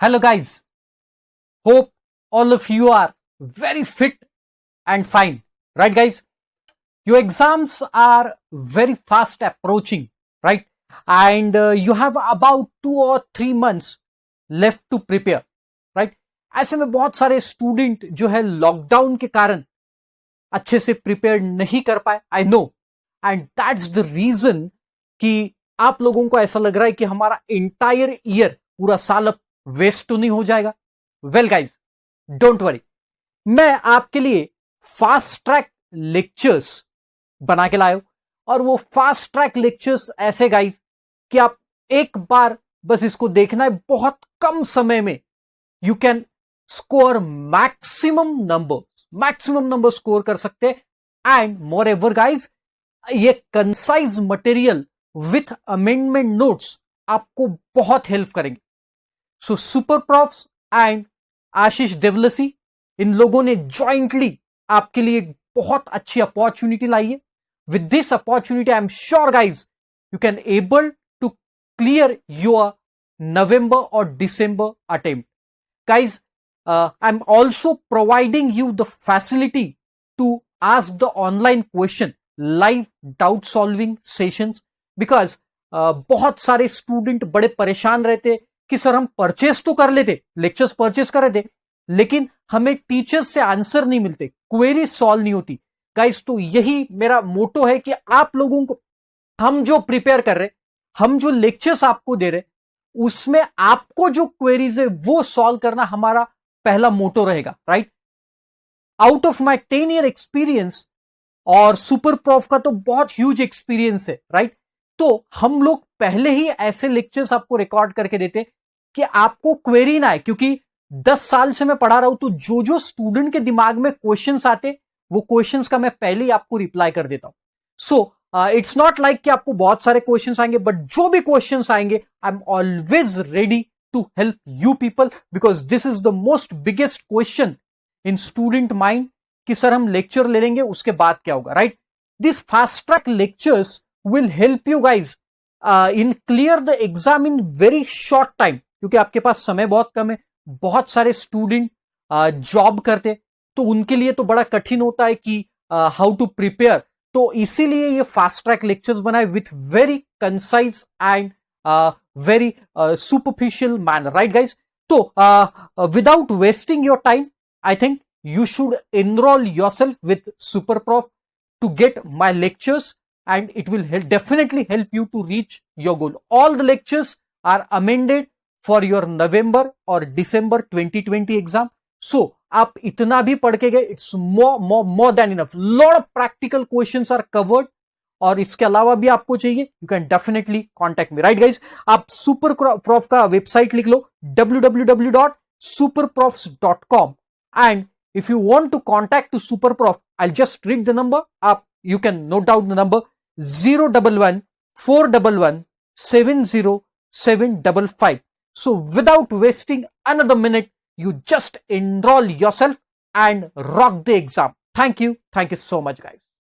Hello guys, hope all of you are very fit and fine, right guys? Your exams are very fast approaching, right? And you have about 2 or 3 months left to prepare, right? ऐसे में बहुत सारे student जो है lockdown के कारण अच्छे से प्रिपेयर नहीं कर पाए, I know, and that's the reason कि आप लोगों को ऐसा लग रहा है कि हमारा एंटायर ईयर, पूरा साल अब वेस्ट तो नहीं हो जाएगा। वेल गाइज, डोंट वरी, मैं आपके लिए फास्ट ट्रैक लेक्चर्स बना के लाया हूं, और वो फास्ट ट्रैक लेक्चर्स ऐसे गाइज कि आप एक बार बस इसको देखना है, बहुत कम समय में you can score maximum number score कर सकते हैं। एंड मोर एवर गाइज, ये concise material with amendment notes आपको बहुत हेल्प करेंगे। सो सुपर प्रोफ्स एंड आशीष देवलसी, इन लोगों ने ज्वाइंटली आपके लिए बहुत अच्छी अपॉर्चुनिटी लाई है। With this opportunity I am sure guys you can able to clear your November और December attempt. Guys, I am also providing you the facility to ask the online question, live doubt solving sessions, because बहुत सारे student बड़े परेशान रहते कि sir हम purchase तो कर लेते, लेक्चर्स परचेस कर रहे थे, लेकिन हमें टीचर्स से आंसर नहीं मिलते, क्वेरी सॉल्व नहीं होती। गाइस, तो यही मेरा मोटो है कि आप लोगों को, हम जो प्रिपेयर कर रहे, हम जो लेक्चर्स आपको दे रहे, उसमें आपको जो क्वेरीज है वो सॉल्व करना हमारा पहला मोटो रहेगा, right? Out of my 10 year experience, और सुपर प्रोफ का तो बहुत ह्यूज एक्सपीरियंस है, राइट? तो हम लोग पहले ही ऐसे लेक्चर्स आपको रिकॉर्ड करके देते कि आपको क्वेरी ना है, क्योंकि 10 साल से मैं पढ़ा रहा हूं, तो जो स्टूडेंट के दिमाग में क्वेश्चंस आते, वो क्वेश्चंस का मैं पहले ही आपको रिप्लाई कर देता हूं। सो इट्स नॉट लाइक कि आपको बहुत सारे क्वेश्चंस आएंगे, बट जो भी क्वेश्चंस आएंगे I am always ready to help you people, because this is the most biggest question in student mind कि सर हम लेक्चर ले लेंगे, उसके बाद क्या होगा, right? This fast track lectures will help you guys in clear the exam in very short time, क्योंकि आपके पास समय बहुत कम है। बहुत सारे स्टूडेंट जॉब करते, तो उनके लिए तो बड़ा कठिन होता है कि हाउ टू प्रिपेयर, तो इसीलिए ये फास्ट ट्रैक लेक्चर्स बनाए with very concise and very superficial manner, right guys? तो without wasting your time, I think you should enroll yourself with SuperProf to get my lectures, and it will definitely help you to reach your goal. All the lectures are amended for your November or December 2020 exam. So, आप इतना भी पढ़ के गए, it's more than enough. Lot of practical questions are covered. और इसके अलावा भी आपको चाहिए, you can definitely contact me. Right guys? आप SuperProf का वेबसाइट लिख लो, www.superprofs.com. And if you want to contact to SuperProf, I'll just read the number. You can note down the number 011 411 70755. So without wasting another minute, you just enroll yourself and rock the exam. Thank you so much guys.